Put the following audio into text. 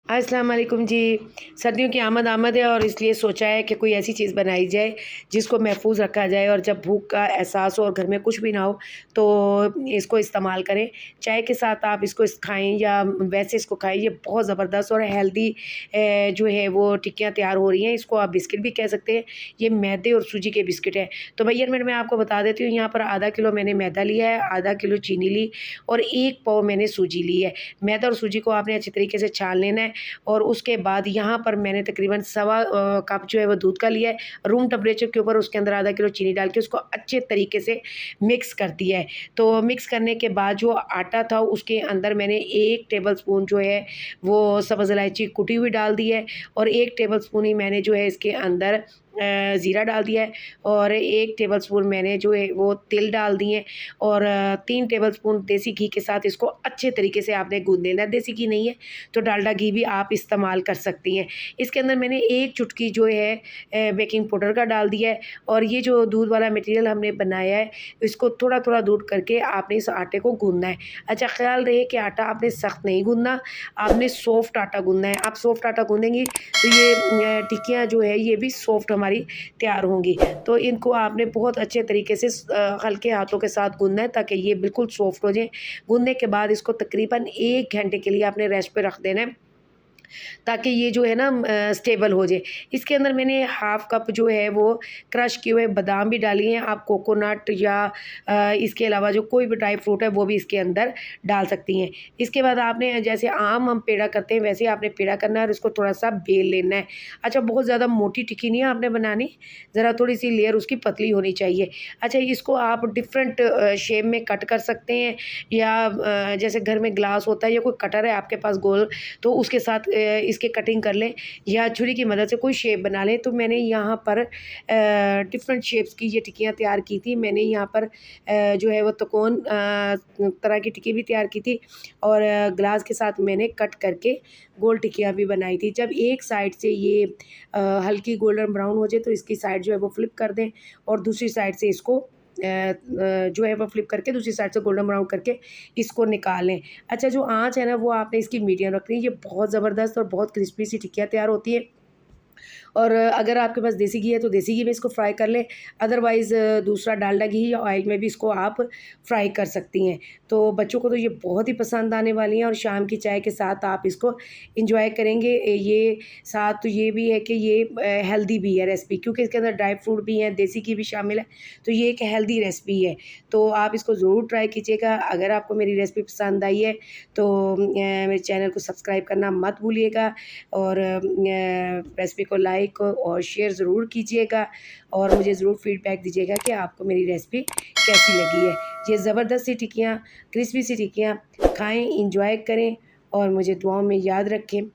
अस्सलाम वालेकुम जी। सर्दियों की आमद आमद है और इसलिए सोचा है कि कोई ऐसी चीज़ बनाई जाए जिसको महफूज रखा जाए और जब भूख का एहसास हो और घर में कुछ भी ना हो तो इसको इस्तेमाल करें। चाय के साथ आप इसको खाएँ या वैसे इसको खाएँ, ये बहुत ज़बरदस्त और हेल्दी जो है वो टिक्कियाँ तैयार हो रही हैं। इसको आप बिस्किट भी कह सकते हैं। ये मैदे और सूजी के बिस्किट हैं। तो मेजरमेंट मैं आपको बता देती हूँ। यहाँ पर आधा किलो मैंने मैदा लिया है, आधा किलो चीनी ली और 1 पाव मैंने सूजी ली है। मैदा और सूजी को आपने अच्छे तरीके से छान लेना है और उसके बाद यहाँ पर मैंने तकरीबन सवा कप जो है वो दूध का लिया है, रूम टेम्परेचर के ऊपर। उसके अंदर आधा किलो चीनी डाल के उसको अच्छे तरीके से मिक्स कर दिया है। तो मिक्स करने के बाद जो आटा था उसके अंदर मैंने 1 टेबलस्पून जो है वो सब्ज़ इलायची कुटी हुई डाल दी है और 1 टेबलस्पून ही मैंने जो है इसके अंदर ज़ीरा डाल दिया है और 1 टेबलस्पून मैंने जो है वो तिल डाल दिए और 3 टेबलस्पून देसी घी के साथ इसको अच्छे तरीके से आपने गूँध लेना है। देसी घी नहीं है तो डालडा घी भी आप इस्तेमाल कर सकती हैं। इसके अंदर मैंने 1 चुटकी जो है बेकिंग पाउडर का डाल दिया है और ये जो दूध वाला मटीरियल हमने बनाया है इसको थोड़ा-थोड़ा दूध करके आपने इस आटे को गूँधना है। अच्छा, ख़्याल रहे कि आटा आपने सख्त नहीं गूँधना, आपने सॉफ्ट आटा गूँधना है। आप सॉफ्ट आटा गूँधेंगी तो ये टिक्कियाँ जो है ये भी सॉफ्ट हमारी तैयार होंगी। तो इनको आपने बहुत अच्छे तरीके से हल्के हाथों के साथ गूँधना है ताकि ये बिल्कुल सॉफ्ट हो जाएँ। गूँधने के बाद इसको तकरीबन 1 घंटे के लिए आपने रेस्ट पे रख देना है ताकि ये जो है ना स्टेबल हो जाए। इसके अंदर मैंने हाफ़ कप जो है वो क्रश किए हुए बादाम भी डाली हैं। आप कोकोनट या इसके अलावा जो कोई भी ड्राई फ्रूट है वो भी इसके अंदर डाल सकती हैं। इसके बाद आपने जैसे आम हम पेड़ा करते हैं वैसे ही आपने पेड़ा करना है और इसको थोड़ा-सा बेल लेना है। अच्छा, बहुत ज़्यादा मोटी टिक्की नहीं है आपने बनानी, ज़रा थोड़ी-सी लेयर उसकी पतली होनी चाहिए। अच्छा, इसको आप डिफ़रेंट शेप में कट कर सकते हैं या जैसे घर में ग्लास होता है या कोई कटर है आपके पास गोल, तो उसके साथ इसके कटिंग कर लें या छुरी की मदद से कोई शेप बना लें। तो मैंने यहाँ पर डिफरेंट शेप्स की ये टिक्कियाँ तैयार की थी। मैंने यहाँ पर जो है वो त्रिकोण तरह की टिक्की भी तैयार की थी और ग्लास के साथ मैंने कट करके गोल टिक्कियाँ भी बनाई थी। जब एक साइड से ये हल्की गोल्डन ब्राउन हो जाए तो इसकी साइड जो है वो फ्लिप कर दें और दूसरी साइड से इसको जो है वो फ्लिप करके दूसरी साइड से गोल्डन ब्राउन करके इसको निकाल लें। अच्छा, जो आँच है ना वो आपने इसकी मीडियम रखनी है। ये बहुत ज़बरदस्त और बहुत क्रिस्पी सी टिक्कियाँ तैयार होती है। और अगर आपके पास देसी घी है तो देसी घी में इसको फ्राई कर लें, अदरवाइज़ दूसरा डालडा घी या ऑयल में भी इसको आप फ्राई कर सकती हैं। तो बच्चों को तो ये बहुत ही पसंद आने वाली हैं और शाम की चाय के साथ आप इसको एंजॉय करेंगे। ये साथ तो ये भी है कि ये हेल्दी भी है रेसिपी, क्योंकि इसके अंदर ड्राई फ्रूट भी हैं, देसी घी भी शामिल है, तो ये एक हेल्दी रेसिपी है। तो आप इसको ज़रूर ट्राई कीजिएगा। अगर आपको मेरी रेसिपी पसंद आई है तो मेरे चैनल को सब्सक्राइब करना मत भूलिएगा और रेसिपी को लाइक और शेयर ज़रूर कीजिएगा और मुझे ज़रूर फीडबैक दीजिएगा कि आपको मेरी रेसिपी कैसी लगी है। ये ज़बरदस्त सी टिक्कियाँ, क्रिस्पी सी टिक्कियाँ खाएं, इंजॉय करें और मुझे दुआओं में याद रखें।